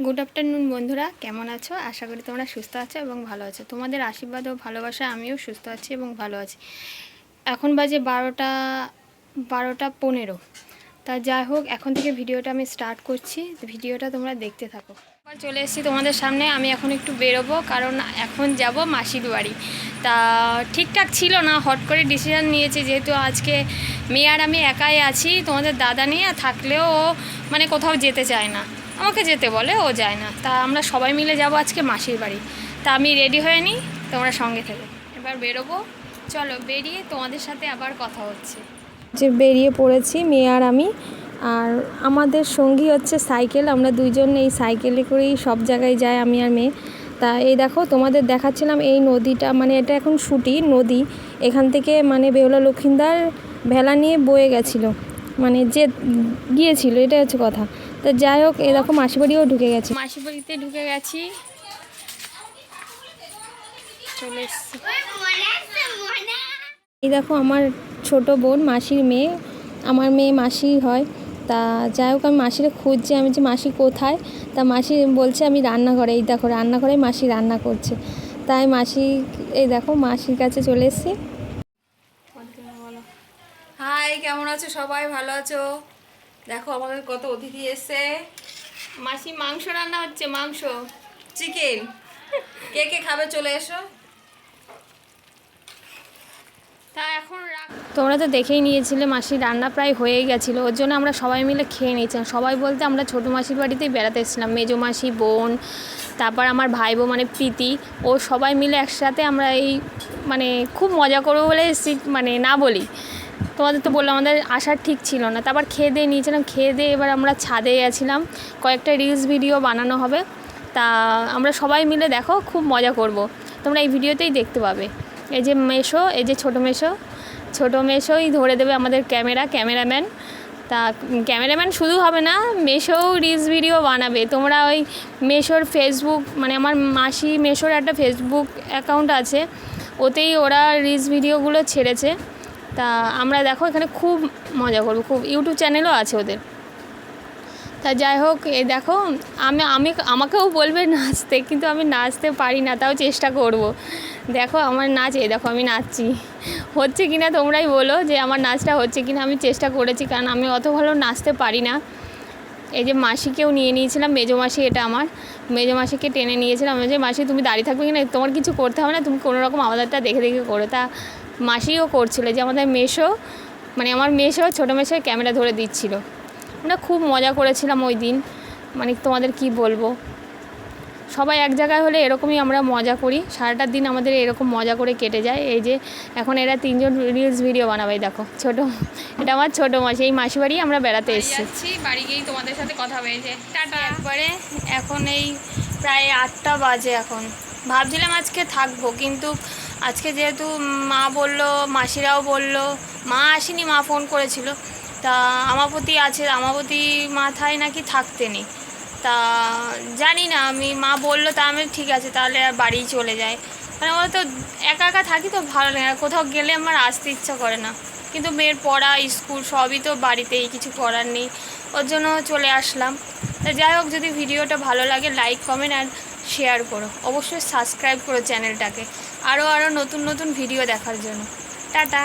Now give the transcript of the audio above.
Good afternoon বন্ধুরা, কেমন আছো? আশা করি তোমরা সুস্থ আছো এবং ভালো আছো। তোমাদের আশীর্বাদ ও ভালোবাসায় আমিও সুস্থ আছি এবং ভালো আছি। এখন বাজে 12টা 15। তা যাই হোক, এখন থেকে ভিডিওটা আমি স্টার্ট করছি। ভিডিওটা তোমরা দেখতে থাকো। আবার চলে এসেছি তোমাদের সামনে। আমি এখন একটু বেরোবো, কারণ এখন যাব মাসির বাড়ি। তা ঠিকঠাক ছিল না, হট করে ডিসিশান নিয়েছি, যেহেতু আজকে মেয়ে আর আমি একাই আছি। তোমাদের দাদা নিয়ে থাকলেও ও মানে কোথাও যেতে চায় না, আমাকে যেতে বলে, ও যায় না। তা আমরা সবাই মিলে যাব আজকে মাসির বাড়ি। তা আমি রেডি হয়ে নিই, তোমরা সঙ্গে থেকে। এবার বেরোবো, চলো বেরিয়ে তোমাদের সাথে আবার কথা হচ্ছে। যে বেরিয়ে পড়েছি মেয়ে আর আমি, আর আমাদের সঙ্গী হচ্ছে সাইকেল। আমরা দুইজন এই সাইকেলে করেই সব জায়গায় যাই, আমি আর মেয়ে। তা এই দেখো, তোমাদের দেখাচ্ছিলাম এই নদীটা, মানে এটা এখন সুটি নদী। এখান থেকে মানে বেহুলা লক্ষিন্দার ভেলা নিয়ে বয়ে গেছিলো, মানে যে গিয়েছিল, এটা হচ্ছে কথা। তো যাই হোক, এরকম মাসি বাড়িও ঢুকে গেছি, মাসি বাড়িতে ঢুকে গেছি, চলে এসছি। এই দেখো আমার ছোট বোন, মাসির মেয়ে, আমার মেয়ে মাসি হয়। তা যাই হোক, আমি মাসিরে খুঁজছি, আমি যে মাসি কোথায়। তা মাসি বলছে আমি রান্নাঘরে। এই দেখো রান্নাঘরে মাসি রান্না করছে। তাই মাসি, এই দেখো মাসির কাছে চলে এসছি। হাই, কেমন আছো সবাই? ভালো আছো? দেখো আমাদের কত অতিথি এসছে। মাসি মাংস রান্না হচ্ছে, মাংস, চিকেন। কে কে খাবে চলে এসো। তা এখন তোমরা তো দেখেই নিয়েছিলে, মাসির রান্না প্রায় হয়েই গেছিলো। ওর জন্য আমরা সবাই মিলে খেয়ে নিয়েছিলাম। সবাই বলতে আমরা ছোটো মাসির বাড়িতেই বেড়াতে এসেছিলাম। মেজো মাসি, বোন, তারপর আমার ভাই বোন মানে প্রীতি, ও সবাই মিলে একসাথে আমরা এই মানে খুব মজা করবো বলে এসেছি, মানে না বলি। তোমাদের তো বললাম আমাদের আসার ঠিক ছিল না। তারপর খেয়ে দিয়ে নিয়েছিলাম, খেয়ে দিয়ে এবার আমরা ছাদে গেছিলাম, কয়েকটা রিলস ভিডিও বানানো হবে। তা আমরা সবাই মিলে দেখো খুব মজা করব, তোমরা এই ভিডিওতেই দেখতে পাবে। এই যে মেশো, এই যে ছোটো মেশোই ধরে দেবে আমাদের ক্যামেরাম্যান। তা ক্যামেরাম্যান শুধু হবে না, মেশোও রিলস ভিডিও বানাবে। তোমরা ওই মেশোর ফেসবুক, মানে আমার মাসি মেশোর একটা ফেসবুক অ্যাকাউন্ট আছে, ওতেই ওরা রিলস ভিডিওগুলো ছেড়েছে। তা আমরা দেখো এখানে খুব মজা করবো, খুব ইউটিউব চ্যানেলও আছে ওদের। তা যাই হোক, এই দেখো আমাকেও বলবে নাচতে, কিন্তু আমি নাচতে পারি না, তাও চেষ্টা করব। দেখো আমার নাচ, এই দেখো আমি নাচছি, হচ্ছে কি না তোমরাই বলো যে আমার নাচটা হচ্ছে কি না। আমি চেষ্টা করেছি, কারণ আমি অত ভালো নাচতে পারি না। এই যে মাসিকেও নিয়ে নিয়েছিলাম, মেজো মাসি, এটা আমার মেজো মাসিকে টেনে নিয়েছিলাম। আমি যে মাসি তুমি দাঁড়িয়ে থাকবে কি না, তোমার কিছু করতে হবে না, তুমি কোনো রকম আমাদেরটা দেখে দেখে করো। তা মাসিও করছিলো, যে আমাদের মেশো, মানে আমার মেশো ছোটো মেশো ক্যামেরা ধরে দিচ্ছিল। আমরা খুব মজা করেছিলাম ওই দিন, মানে তোমাদের কি বলবো। সবাই এক জায়গায় হলে এরকমই আমরা মজা করি, সারাটা দিন আমাদের এরকম মজা করে কেটে যায়। এই যে এখন এরা তিনজন রিলস ভিডিও বানাবে। দেখো এটা আমার ছোটো মাসি, এই মাসি বাড়ি আমরা বেড়াতে এসেছি। বাড়ি গিয়েই তোমাদের সাথে কথা হয়েছে, টাটা একবারে। এখন এই প্রায় 8টা বাজে। এখন ভাবছিলাম আজকে থাকবো, কিন্তু আজকে যেহেতু মা বললো, মাসিরাও বললো, মা আসেনি, মা ফোন করেছিল। তা আমাবতী আছে, আমাবতী মাথায় নাকি থাকতে নেই। তা জানি না, আমি মা বললো, তা আমি ঠিক আছে তাহলে আর বাড়ি চলে যাই। মানে আমরা তো একা একা থাকি, তো ভালো লাগে না, কোথাও গেলে আমার আসতে ইচ্ছা করে না। কিন্তু মেয়ের পড়া, স্কুল সবই তো বাড়িতেই, কিছু করার নেই, ওর জন্য চলে আসলাম। তা যাই হোক, যদি ভিডিওটা ভালো লাগে লাইক, কমেন্ট আর শেয়ার করো, অবশ্যই সাবস্ক্রাইব করো চ্যানেলটাকে, আরও নতুন নতুন ভিডিও দেখার জন্য। টাটা।